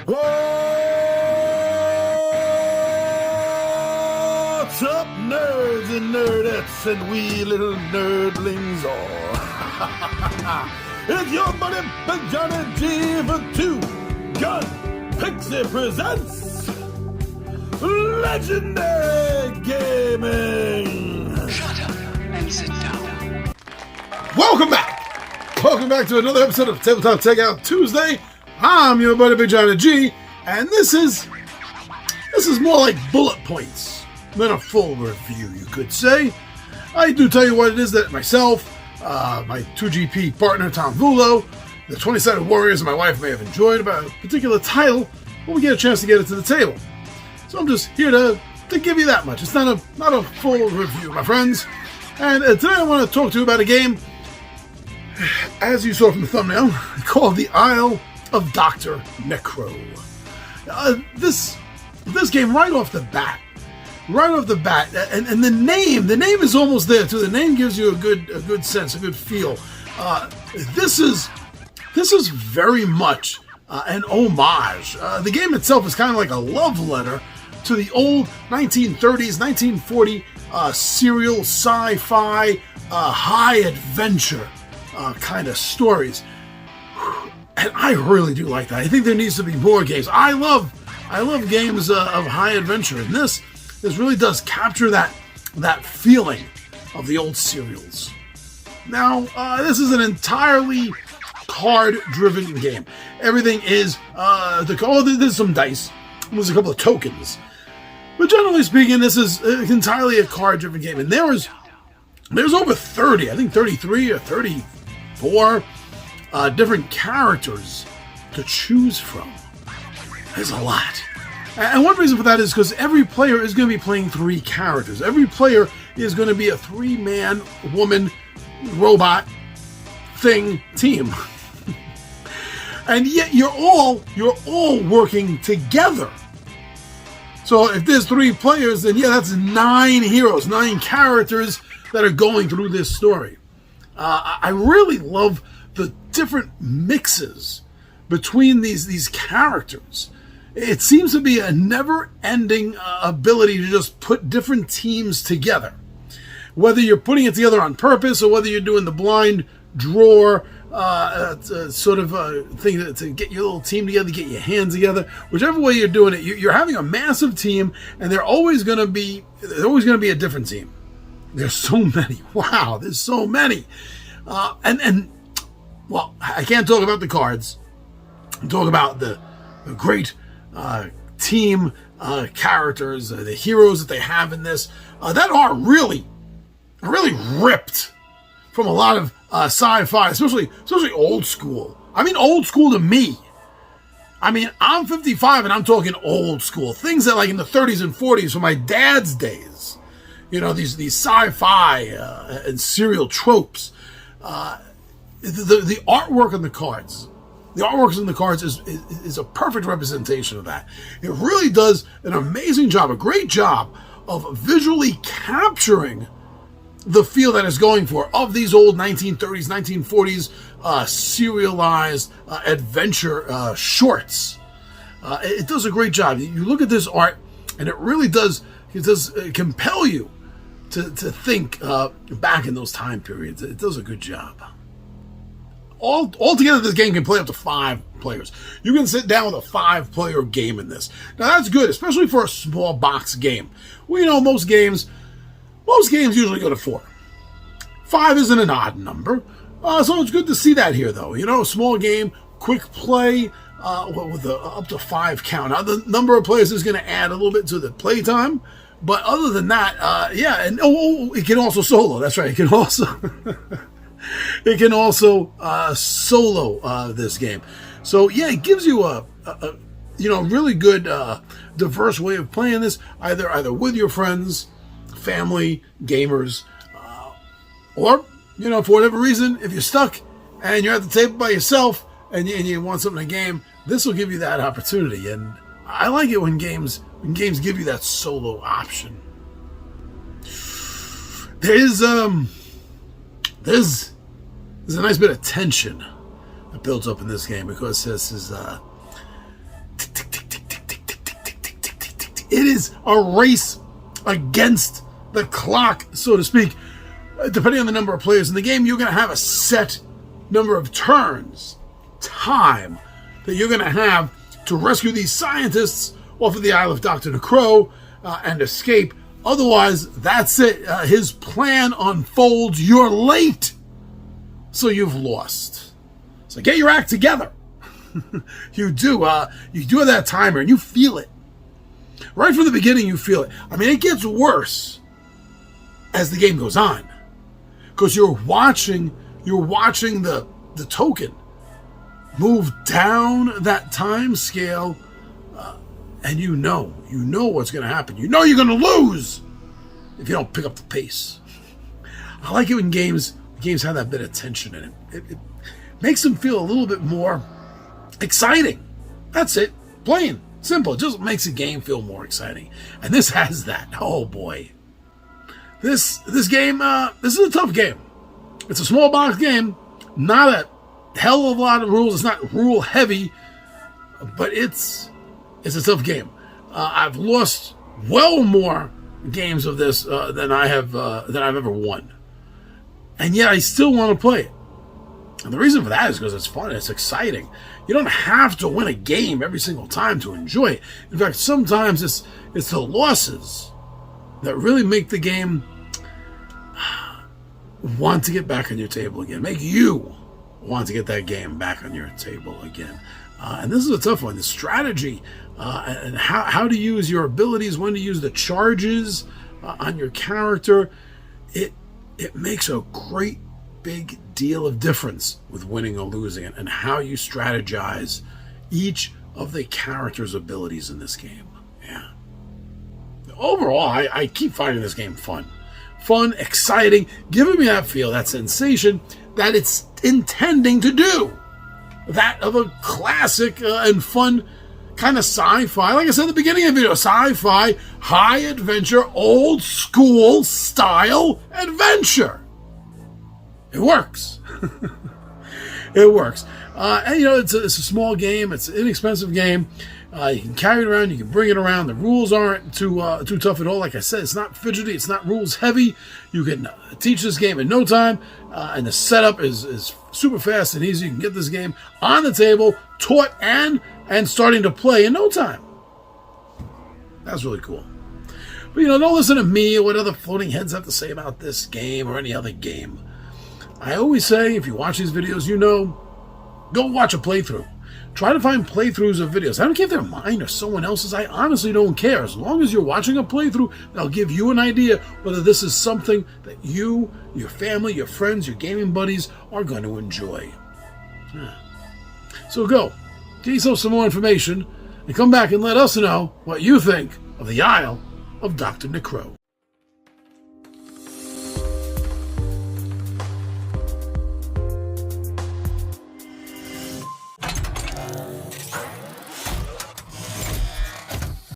What's up, nerds and nerdettes and wee little nerdlings all? It's your buddy Johnny G for Two Gun Pixie presents Legendary Gaming. Shut up and sit down. Welcome back. Welcome back to another episode of Tabletop Takeout Tuesday. I'm your buddy Big Johnny G, and this is more like bullet points than a full review, you could say. I do tell you what it is that myself, my 2GP partner Tom Vulo, the 20-sided warriors, and my wife may have enjoyed about a particular title when we get a chance to get it to the table. So I'm just here to give you that much. It's not a full review, my friends. And today I want to talk to you about a game, as you saw from the thumbnail, called The Isle of Dr. Necreaux. This game right off the bat, and the name is almost there too. The name gives you a good sense, a good feel. This is very much an homage. The game itself is kind of like a love letter to the old 1930s, 1940 serial sci-fi high adventure kind of stories. And I really do like that. I think there needs to be more games. I love games of high adventure, and this really does capture that feeling of the old serials. Now, this is an entirely card-driven game. Everything is there's some dice. There's a couple of tokens, but generally speaking, this is entirely a card-driven game. And there's over 30, I think 33 or 34. Different characters to choose from. There's a lot. And one reason for that is because every player is going to be playing 3 characters. Every player is going to be a 3-man, woman, robot, thing, team. And yet you're all working together. So if there's 3 players, then yeah, that's 9 heroes, 9 characters that are going through this story. I really love the different mixes between these characters. It seems to be a never-ending ability to just put different teams together. Whether you're putting it together on purpose or whether you're doing the blind draw sort of thing to get your little team together, get your hands together. Whichever way you're doing it, you're having a massive team, and there's always going to be a different team. There's so many. Wow, there's so many. Well, I can't talk about the cards. I'm talking about the great team characters, the heroes that they have in this that are really ripped from a lot of sci-fi, especially old school. I mean, old school to me. I mean, I'm 55 and I'm talking old school. Things that like in the 30s and 40s from my dad's days. You know, these sci-fi and serial tropes. The artwork on the cards. The artwork on the cards is a perfect representation of that. It really does an amazing job, a great job of visually capturing the feel that it's going for of these old 1930s, 1940s serialized adventure shorts. It does a great job. You look at this art, and it really does compel you to think back in those time periods. It does a good job. Altogether, this game can play up to 5 players. You can sit down with a 5-player game in this. Now, that's good, especially for a small box game. Well, you know, most games usually go to 4. 5 isn't an odd number. So it's good to see that here, though. You know, a small game, quick play, with up to 5 count. Now, the number of players is going to add a little bit to the playtime. But other than that, yeah, and it can also solo. That's right, it can also... It can also solo this game. So yeah, it gives you a really good diverse way of playing this, either with your friends, family, gamers, or for whatever reason, if you're stuck and you're at the table by yourself and you want something to game, this will give you that opportunity. And I like it when games give you that solo option. There's a nice bit of tension that builds up in this game because this is to It is a race against the clock, so to speak. Depending on the number of players in the game, you're going to have a set number of turns, time, that you're going to have to rescue these scientists off of the Isle of Dr. Necreaux and escape. Otherwise, that's it. His plan unfolds. You're late, so you've lost. So get your act together. You do. You do have that timer, and you feel it. Right from the beginning, you feel it. I mean, it gets worse as the game goes on, because you're watching the token move down that time scale, and you know what's going to happen. You know you're going to lose if you don't pick up the pace. I like it when games have that bit of tension in it. It makes them feel a little bit more exciting. That's it. Plain. Simple. It just makes a game feel more exciting. And this has that. Oh boy. This game, this is a tough game. It's a small box game. Not a hell of a lot of rules. It's not rule heavy, but it's a tough game. I've lost well more games of this than I've ever won. And yet I still want to play it. And the reason for that is because it's fun, it's exciting. You don't have to win a game every single time to enjoy it. In fact, sometimes it's the losses that really make the game want to get back on your table again. Make you want to get that game back on your table again. And this is a tough one. The strategy and how to use your abilities, when to use the charges on your character, it makes a great big deal of difference with winning or losing, and how you strategize each of the character's abilities in this game. Yeah. Overall, I keep finding this game fun, exciting, giving me that feel, that sensation that it's intending to do. That of a classic and fun kind of sci-fi. Like I said at the beginning of the video, sci-fi, high adventure, old school style adventure. It works. It works. And it's a small game. It's an inexpensive game. You can carry it around. You can bring it around. The rules aren't too tough at all. Like I said, it's not fidgety. It's not rules heavy. You can teach this game in no time. And the setup is super fast and easy. You can get this game on the table, taught and starting to play in no time. That's really cool. But don't listen to me or what other floating heads have to say about this game or any other game. I always say, if you watch these videos, go watch a playthrough. Try to find playthroughs of videos. I don't care if they're mine or someone else's. I honestly don't care. As long as you're watching a playthrough, that'll give you an idea whether this is something that you, your family, your friends, your gaming buddies are going to enjoy. So go, get yourself some more information, and come back and let us know what you think of the Isle of Dr. Necreaux.